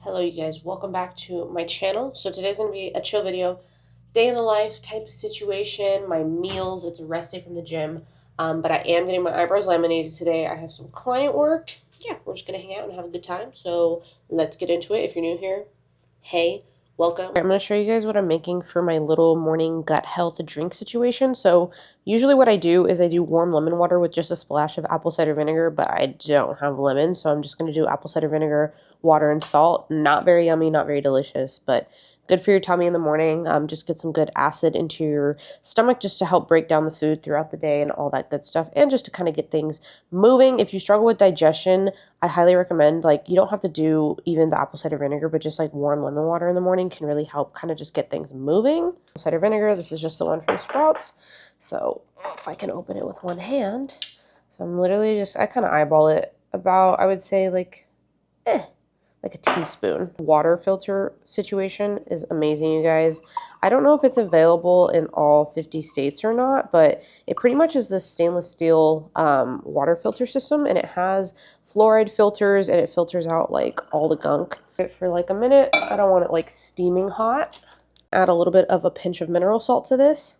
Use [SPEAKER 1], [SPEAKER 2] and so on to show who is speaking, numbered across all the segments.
[SPEAKER 1] Hello you guys, welcome back to my channel. So today's going to be a chill video, day in the life type of situation, my meals. It's a rest day from the gym, but I am getting my eyebrows laminated today. I have some client work. Yeah, we're just going to hang out and have a good time. So let's get into it. If you're new here, hey, welcome. I'm going to show you guys what I'm making for my little morning gut health drink situation. So usually what I do is I do warm lemon water with just a splash of apple cider vinegar, but I don't have lemon, so I'm just going to do apple cider vinegar, water, and salt. Not very yummy, not very delicious, but good for your tummy in the morning. Just get some good acid into your stomach just to help break down the food throughout the day and all that good stuff, and just to kind of get things moving. If you struggle with digestion, I highly recommend, like, you don't have to do even the apple cider vinegar, but just like warm lemon water in the morning can really help kind of just get things moving. Apple cider vinegar, this is just the one from Sprouts. So if I can open it with one hand. So I'm literally just, I kind of eyeball it about, I would say like a teaspoon. Water filter situation is amazing, you guys. I don't know if it's available in all 50 states or not, but it pretty much is this stainless steel water filter system, and it has fluoride filters, and it filters out like all the gunk. For like a minute, I don't want it like steaming hot. Add a little bit of a pinch of mineral salt to this.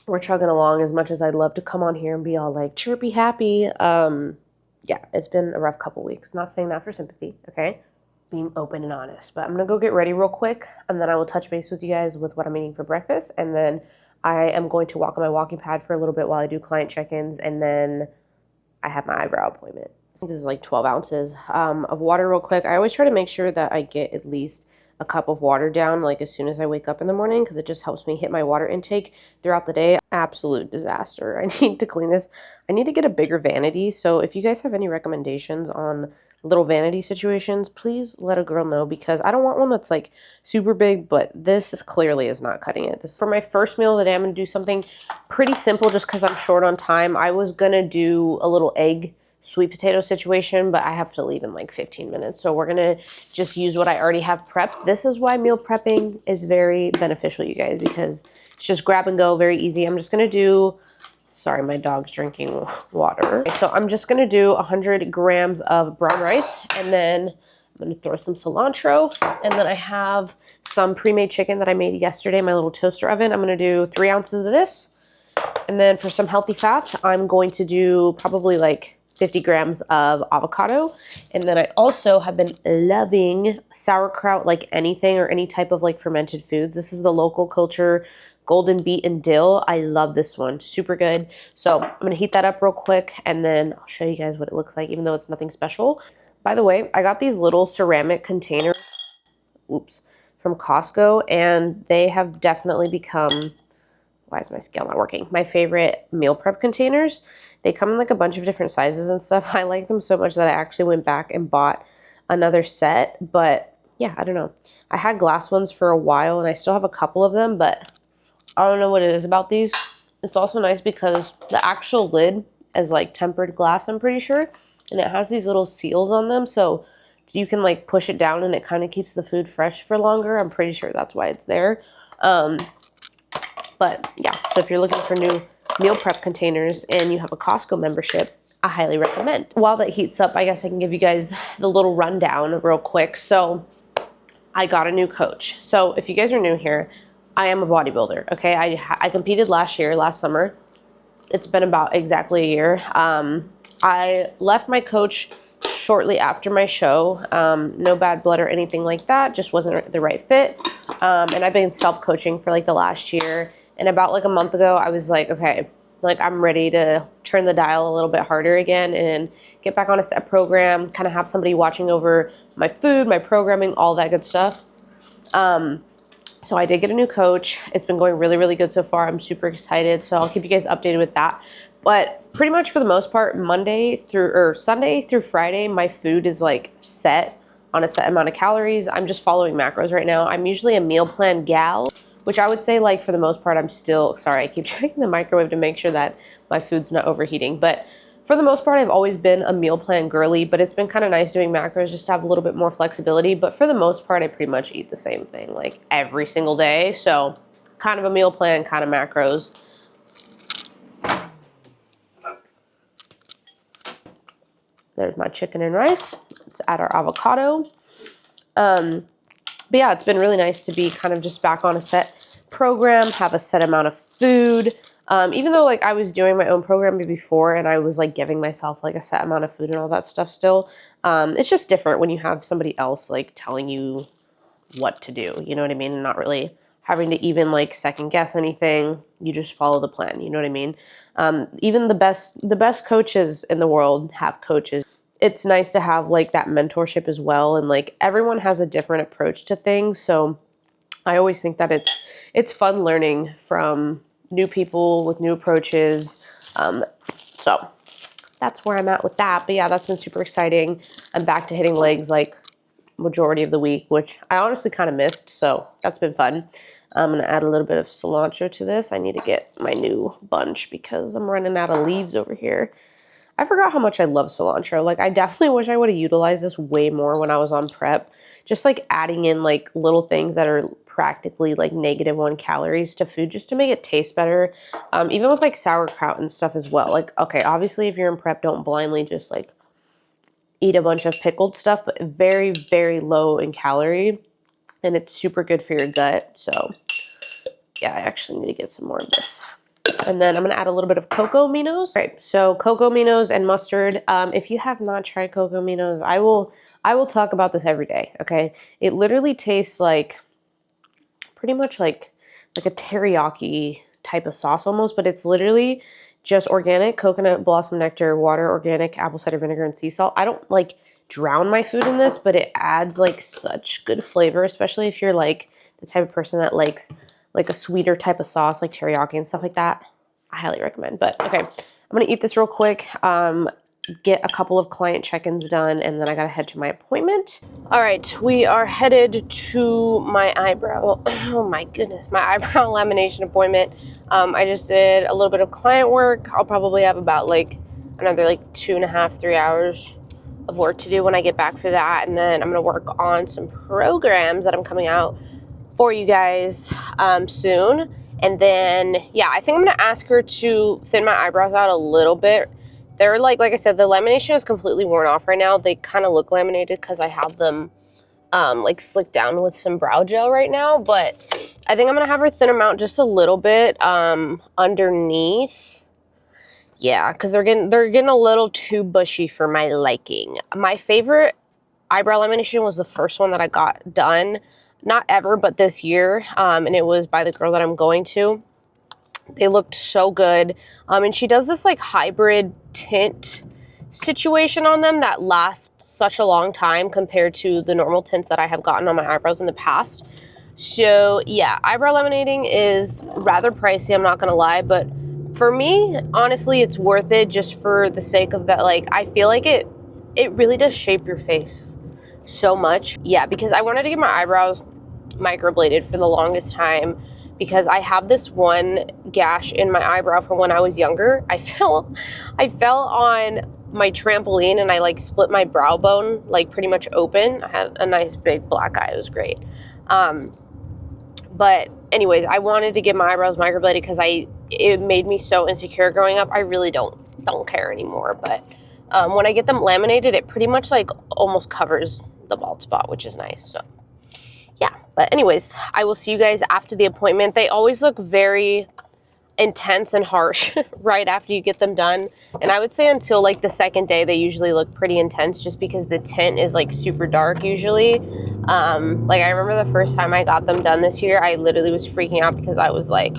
[SPEAKER 1] We're chugging along. As much as I'd love to come on here and be all like chirpy happy, yeah, it's been a rough couple weeks. Not saying that for sympathy, okay? Being open and honest. But I'm going to go get ready real quick, and then I will touch base with you guys with what I'm eating for breakfast. And then I am going to walk on my walking pad for a little bit while I do client check-ins, and then I have my eyebrow appointment. I think this is like 12 ounces of water real quick. I always try to make sure that I get at least a cup of water down like as soon as I wake up in the morning, because it just helps me hit my water intake throughout the day. Absolute disaster. I need to clean this. I need to get a bigger vanity. So if you guys have any recommendations on little vanity situations, please let a girl know, because I don't want one that's like super big, but this is clearly is not cutting it. This, for my first meal of the day, I'm going to do something pretty simple just because I'm short on time. I was going to do a little egg sweet potato situation, but I have to leave in like 15 minutes. So we're gonna just use what I already have prepped. This is why meal prepping is very beneficial, you guys, because it's just grab and go, very easy. I'm just gonna do, sorry, my dog's drinking water. So I'm just gonna do 100 grams of brown rice, and then I'm gonna throw some cilantro, and then I have some pre-made chicken that I made yesterday in my little toaster oven. I'm gonna do 3 ounces of this. And then for some healthy fats, I'm going to do probably like 50 grams of avocado. And then I also have been loving sauerkraut, like anything or any type of like fermented foods. This is the local culture golden beet and dill. I love this one, super good. So I'm gonna heat that up real quick, and then I'll show you guys what it looks like, even though it's nothing special. By the way, I got these little ceramic containers, oops, from Costco, and they have definitely become, why is my scale not working, my favorite meal prep containers. They come in like a bunch of different sizes and stuff. I like them so much that I actually went back and bought another set. But yeah, I don't know. I had glass ones for a while, and I still have a couple of them, but I don't know what it is about these. It's also nice because the actual lid is like tempered glass, I'm pretty sure, and it has these little seals on them, so you can like push it down and it kind of keeps the food fresh for longer. I'm pretty sure that's why it's there. But yeah, so if you're looking for new meal prep containers and you have a Costco membership, I highly recommend. While that heats up, I guess I can give you guys the little rundown real quick. So I got a new coach. So if you guys are new here, I am a bodybuilder, okay? I competed last summer. It's been about exactly a year. I left my coach shortly after my show. No bad blood or anything like that, just wasn't the right fit. And I've been self-coaching for like the last year. And about like a month ago, I was like, okay, like I'm ready to turn the dial a little bit harder again and get back on a set program, kind of have somebody watching over my food, my programming, all that good stuff. So I did get a new coach. It's been going really, really good so far. I'm super excited. So I'll keep you guys updated with that. But pretty much for the most part, Sunday through Friday, my food is like set on a set amount of calories. I'm just following macros right now. I'm usually a meal plan gal, which I would say, like, for the most part, I'm still, sorry, I keep checking the microwave to make sure that my food's not overheating. But for the most part, I've always been a meal plan girly, but it's been kind of nice doing macros just to have a little bit more flexibility. But for the most part, I pretty much eat the same thing, like, every single day. So kind of a meal plan, kind of macros. There's my chicken and rice. Let's add our avocado. But yeah, it's been really nice to be kind of just back on a set program, have a set amount of food. Even though like I was doing my own program before and I was like giving myself like a set amount of food and all that stuff still, it's just different when you have somebody else like telling you what to do, you know what I mean? And not really having to even like second guess anything. You just follow the plan, you know what I mean? Even the best coaches in the world have coaches. It's nice to have like that mentorship as well, and like everyone has a different approach to things, so I always think that it's fun learning from new people with new approaches. So that's where I'm at with that. But yeah, that's been super exciting. I'm back to hitting legs like majority of the week, which I honestly kind of missed, so that's been fun. I'm gonna add a little bit of cilantro to this. I need to get my new bunch because I'm running out of leaves over here. I forgot how much I love cilantro. Like, I definitely wish I would have utilized this way more when I was on prep. Just like adding in like little things that are practically like -1 calories to food just to make it taste better. Even with like sauerkraut and stuff as well. Like, okay, obviously if you're in prep, don't blindly just like eat a bunch of pickled stuff, but very, very low in calorie. And it's super good for your gut. So yeah, I actually need to get some more of this. And then I'm going to add a little bit of cocoa minos. All right, so cocoa minos and mustard. If you have not tried cocoa minos, I will talk about this every day, okay? It literally tastes like pretty much like a teriyaki type of sauce almost, but it's literally just organic coconut blossom nectar, water, organic apple cider vinegar, and sea salt. I don't like drown my food in this, but it adds like such good flavor, especially if you're like the type of person that likes like a sweeter type of sauce, like teriyaki and stuff like that. I highly recommend. But okay, I'm gonna eat this real quick, get a couple of client check-ins done, and then I gotta head to my appointment. All right, we are headed to my eyebrow. Oh my goodness, my eyebrow lamination appointment. I just did a little bit of client work. I'll probably have about like another like 2.5, 3 hours of work to do when I get back for that, and then I'm gonna work on some programs that I'm coming out for you guys soon. And then yeah, I think I'm gonna ask her to thin my eyebrows out a little bit. They're like I said, the lamination is completely worn off right now. They kind of look laminated because I have them like slicked down with some brow gel right now, but I think I'm gonna have her thin them out just a little bit underneath. Yeah, because they're getting a little too bushy for my liking. My favorite eyebrow lamination was the first one that I got done. Not ever, but this year, and it was by the girl that I'm going to. They looked so good, and she does this like hybrid tint situation on them that lasts such a long time compared to the normal tints that I have gotten on my eyebrows in the past. So yeah, eyebrow laminating is rather pricey, I'm not gonna lie, but for me, honestly, it's worth it just for the sake of that. Like, I feel like it really does shape your face so much. Yeah, because I wanted to get my eyebrows microbladed for the longest time because I have this one gash in my eyebrow from when I was younger. I fell on my trampoline and I like split my brow bone like pretty much open. I had a nice big black eye. It was great. But anyways, I wanted to get my eyebrows microbladed because it made me so insecure growing up. I really don't care anymore. But when I get them laminated, it pretty much like almost covers the bald spot, which is nice. So yeah, but anyways, I will see you guys after the appointment. They always look very intense and harsh right after you get them done, and I would say until like the second day they usually look pretty intense just because the tint is like super dark usually. Like I remember the first time I got them done this year, I literally was freaking out because I was like,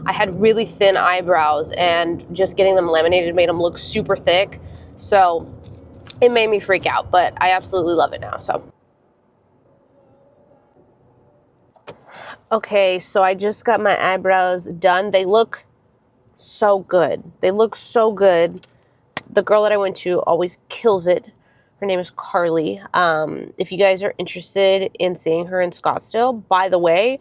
[SPEAKER 1] I had really thin eyebrows and just getting them laminated made them look super thick, so it made me freak out, but I absolutely love it now. So okay, so I just got my eyebrows done. They look so good. They look so good. The girl that I went to always kills it. Her name is Carly. If you guys are interested in seeing her in Scottsdale, by the way,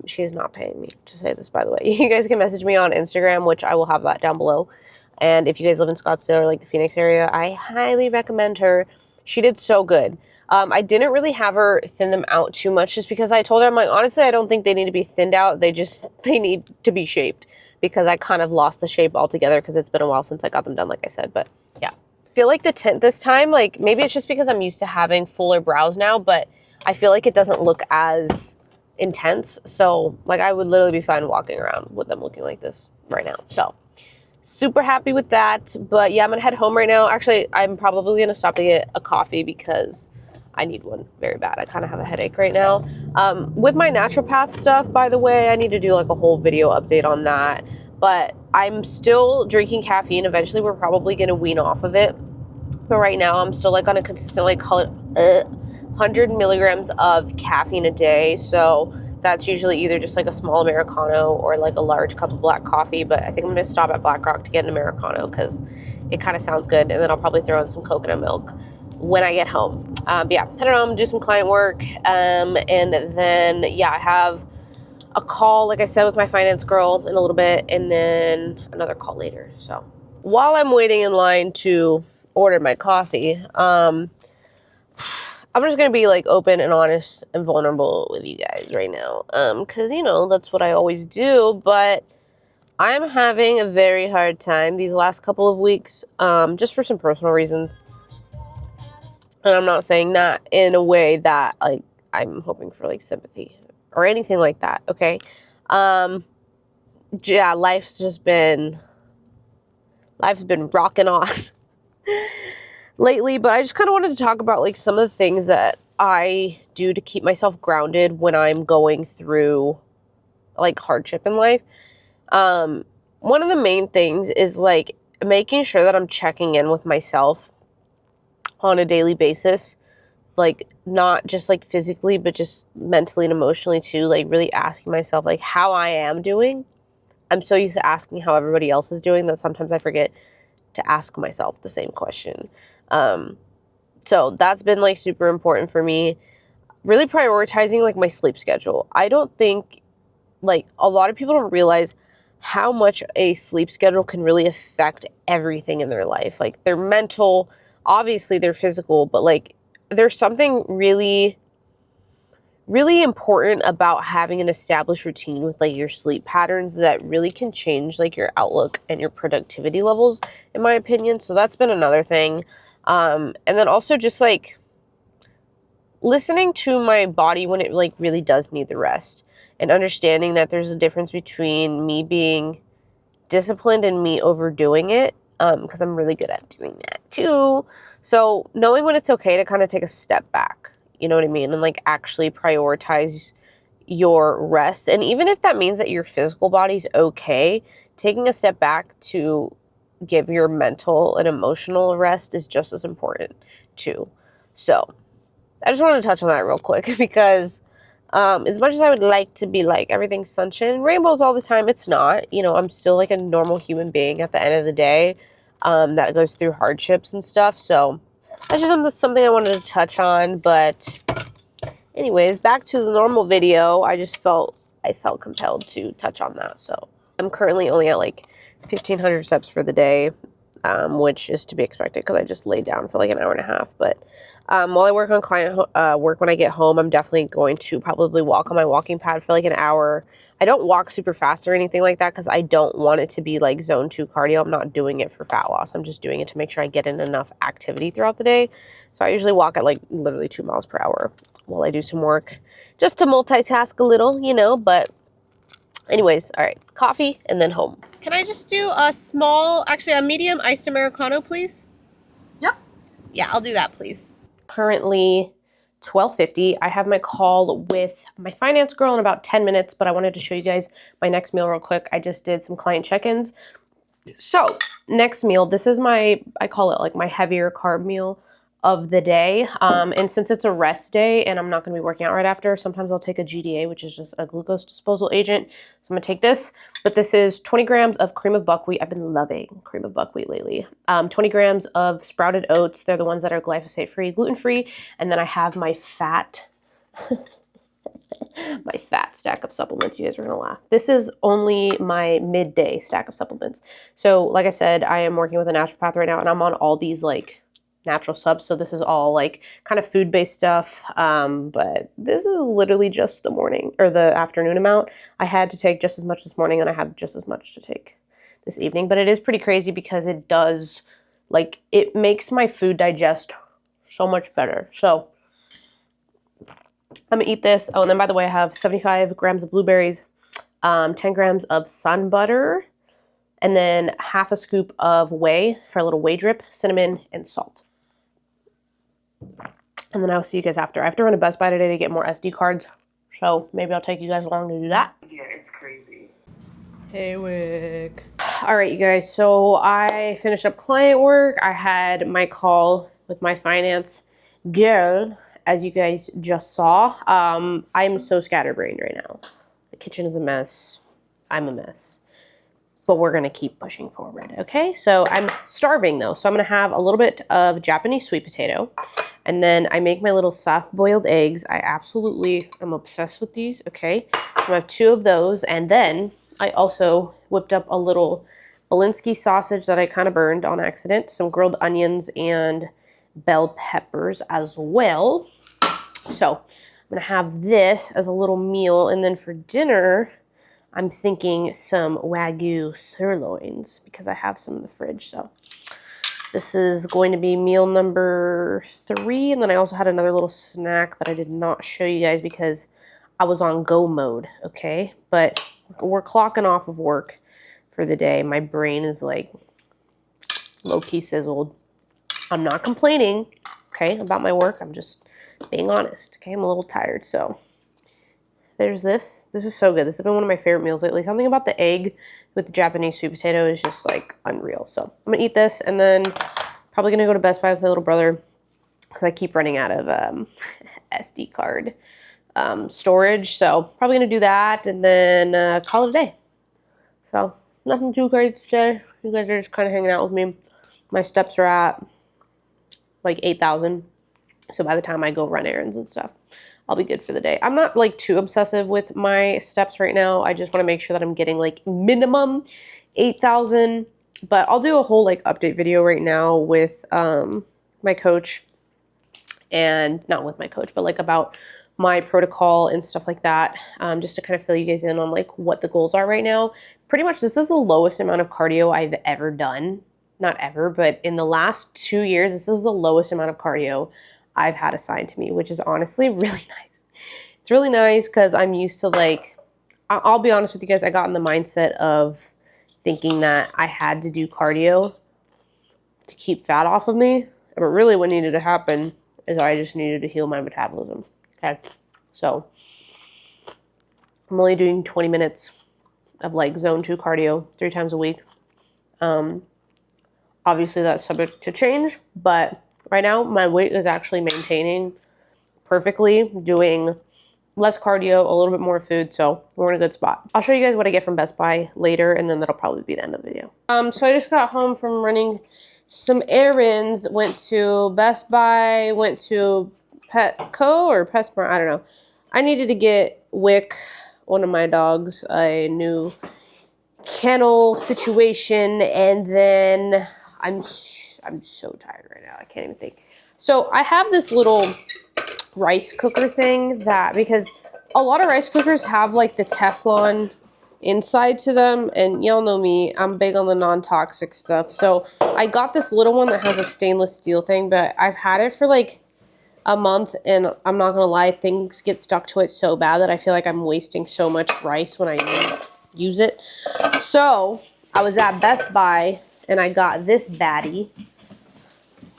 [SPEAKER 1] she is not paying me to say this, by the way. You guys can message me on Instagram, which I will have that down below. And if you guys live in Scottsdale or like the Phoenix area, I highly recommend her. She did so good. I didn't really have her thin them out too much just because I told her, I'm like, honestly, I don't think they need to be thinned out. They need to be shaped because I kind of lost the shape altogether because it's been a while since I got them done, like I said. But yeah, feel like the tint this time, like maybe it's just because I'm used to having fuller brows now, but I feel like it doesn't look as intense. So like I would literally be fine walking around with them looking like this right now. So super happy with that. But yeah, I'm gonna head home right now. Actually, I'm probably gonna stop to get a coffee because I need one very bad. I kind of have a headache right now. With my naturopath stuff, by the way, I need to do like a whole video update on that. But I'm still drinking caffeine. Eventually, we're probably gonna wean off of it. But right now, I'm still like on a consistent, like, call it 100 milligrams of caffeine a day. So that's usually either just like a small Americano or like a large cup of black coffee. But I think I'm gonna stop at Black Rock to get an Americano because it kind of sounds good. And then I'll probably throw in some coconut milk when I get home. But yeah, head home, do some client work. And then, yeah, I have a call, like I said, with my finance girl in a little bit, and then another call later. So while I'm waiting in line to order my coffee, I'm just going to be like open and honest and vulnerable with you guys right now. Cause you know, that's what I always do, but I'm having a very hard time these last couple of weeks, just for some personal reasons. And I'm not saying that in a way that like I'm hoping for like sympathy or anything like that. Okay. Yeah, life's been rocking on lately, but I just kind of wanted to talk about like some of the things that I do to keep myself grounded when I'm going through like hardship in life. One of the main things is like making sure that I'm checking in with myself on a daily basis, like not just like physically, but just mentally and emotionally too, like really asking myself like how I am doing. I'm so used to asking how everybody else is doing that sometimes I forget to ask myself the same question. So that's been like super important for me. Really prioritizing like my sleep schedule. I don't think like a lot of people don't realize how much a sleep schedule can really affect everything in their life. Like their mental, obviously their physical, but like there's something really, really important about having an established routine with like your sleep patterns that really can change like your outlook and your productivity levels, in my opinion. So that's been another thing. And then also just like listening to my body when it like really does need the rest, and understanding that there's a difference between me being disciplined and me overdoing it, because I'm really good at doing that too. So knowing when it's okay to kind of take a step back, you know what I mean? And like actually prioritize your rest. And even if that means that your physical body's okay, taking a step back to give your mental and emotional rest is just as important too. So I just wanted to touch on that real quick because as much as I would like to be like everything's sunshine and rainbows all the time, it's not. You know, I'm still like a normal human being at the end of the day, that goes through hardships and stuff. So that's just something I wanted to touch on. But anyways, back to the normal video. I felt compelled to touch on that. So I'm currently only at like 1,500 steps for the day, which is to be expected because I just laid down for like an hour and a half. But while I work on client work, when I get home, I'm definitely going to probably walk on my walking pad for like an hour. I don't walk super fast or anything like that because I don't want it to be like zone 2 cardio. I'm not doing it for fat loss. I'm just doing it to make sure I get in enough activity throughout the day. So I usually walk at like literally 2 miles per hour while I do some work, just to multitask a little, you know. But anyways, all right, coffee and then home. Can I just do a small, actually a medium iced Americano, please?
[SPEAKER 2] Yep.
[SPEAKER 1] Yeah, I'll do that, please. Currently 12:50. I have my call with my finance girl in about 10 minutes, but I wanted to show you guys my next meal real quick. I just did some client check-ins. So next meal, this is I call it like my heavier carb meal of the day. And since it's a rest day and I'm not going to be working out right after, sometimes I'll take a GDA, which is just a glucose disposal agent. So I'm going to take this, but this is 20 grams of cream of buckwheat. I've been loving cream of buckwheat lately. 20 grams of sprouted oats. They're the ones that are glyphosate-free, gluten-free. And then I have my fat, my fat stack of supplements. You guys are going to laugh. This is only my midday stack of supplements. So like I said, I am working with a naturopath right now and I'm on all these like natural subs. So this is all like kind of food-based stuff. But this is literally just the morning or the afternoon amount. I had to take just as much this morning and I have just as much to take this evening. But it is pretty crazy because it does Like, it makes my food digest so much better. So I'm gonna eat this. Oh, and then by the way, I have 75 grams of blueberries, 10 grams of sun butter, and then half a scoop of whey for a little whey drip, cinnamon, and salt. And then I'll see you guys after. I have to run to Best Buy today to get more SD cards, so maybe I'll take you guys along to do that.
[SPEAKER 2] Yeah, it's crazy.
[SPEAKER 1] Hey, Wick. All right, you guys, so I finished up client work. I had my call with my finance girl, as you guys just saw. I'm so scatterbrained right now. The kitchen is a mess. I'm a mess. But we're gonna keep pushing forward, okay? So I'm starving though, so I'm gonna have a little bit of Japanese sweet potato, and then I make my little soft boiled eggs. I absolutely am obsessed with these, okay? So I have 2 of those, and then I also whipped up a little Belinsky sausage that I kind of burned on accident, some grilled onions and bell peppers as well. So I'm gonna have this as a little meal, and then for dinner, I'm thinking some Wagyu sirloins because I have some in the fridge. So this is going to be meal number 3. And then I also had another little snack that I did not show you guys because I was on go mode, okay? But we're clocking off of work for the day. My brain is like low-key sizzled. I'm not complaining, okay, about my work. I'm just being honest, okay? I'm a little tired, so there's this. This is so good. This has been one of my favorite meals lately. Something about the egg with the Japanese sweet potato is just like unreal. So I'm gonna eat this and then probably gonna go to Best Buy with my little brother because I keep running out of SD card storage. So probably gonna do that and then call it a day. So nothing too crazy today. You guys are just kind of hanging out with me. My steps are at like 8,000. So by the time I go run errands and stuff, I'll be good for the day. I'm not like too obsessive with my steps right now. I just want to make sure that I'm getting like minimum 8,000. But I'll do a whole like update video right now with my coach, and not with my coach, but like about my protocol and stuff like that, just to kind of fill you guys in on like what the goals are right now. Pretty much this is the lowest amount of cardio I've ever done. Not ever, but in the last 2 years, this is the lowest amount of cardio I've had assigned to me, which is honestly really nice. It's really nice because I'm used to like, I'll be honest with you guys, I got in the mindset of thinking that I had to do cardio to keep fat off of me. But really what needed to happen is I just needed to heal my metabolism, okay? So I'm only doing 20 minutes of like zone 2 cardio 3 times a week. Obviously that's subject to change, but right now my weight is actually maintaining perfectly, doing less cardio, a little bit more food, so we're in a good spot. I'll show you guys what I get from Best Buy later, and then that'll probably be the end of the video. So I just got home from running some errands, went to Best Buy, went to Petco or PetSmart, I don't know. I needed to get Wick, one of my dogs, a new kennel situation, and then I'm so tired right now. I can't even think. So I have this little rice cooker thing that, because a lot of rice cookers have like the Teflon inside to them, and y'all know me, I'm big on the non-toxic stuff. So I got this little one that has a stainless steel thing, but I've had it for like a month, and I'm not gonna lie, things get stuck to it so bad that I feel like I'm wasting so much rice when I use it. So I was at Best Buy and I got this baddie.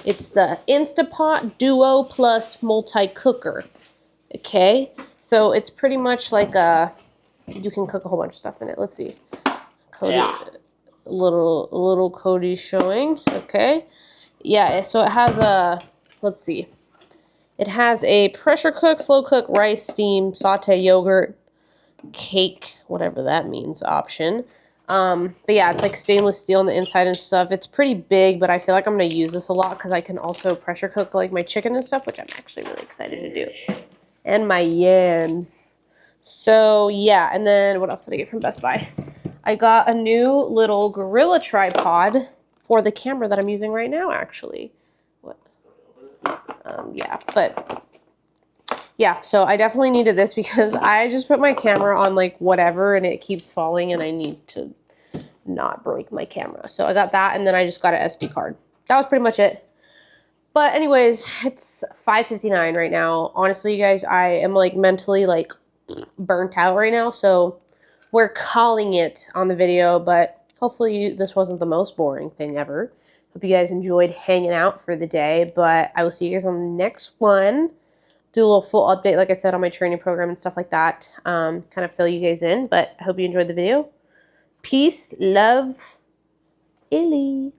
[SPEAKER 1] It's the Instapot Duo Plus Multi-Cooker. Okay, so it's pretty much like you can cook a whole bunch of stuff in it. Let's see. Cody, yeah. Little Cody showing. Okay. Yeah, so it has let's see. It has a pressure cook, slow cook, rice, steam, saute yogurt, cake, whatever that means, option. But yeah, it's like stainless steel on the inside and stuff. It's pretty big, but I feel like I'm going to use this a lot because I can also pressure cook like my chicken and stuff, which I'm actually really excited to do. And my yams. So yeah, and then what else did I get from Best Buy? I got a new little Gorilla tripod for the camera that I'm using right now, actually. What? Yeah, but yeah, so I definitely needed this because I just put my camera on like whatever and it keeps falling and I need to not break my camera. So I got that, and then I just got an SD card. that was pretty much it. But anyways, it's 5:59 right now. Honestly, you guys, I am like mentally like burnt out right now. So we're calling it on the video, but hopefully this wasn't the most boring thing ever. Hope you guys enjoyed hanging out for the day, but I will see you guys on the next one. Do a little full update, like I said, on my training program and stuff like that. Kind of fill you guys in, but I hope you enjoyed the video. Peace, love, Illy.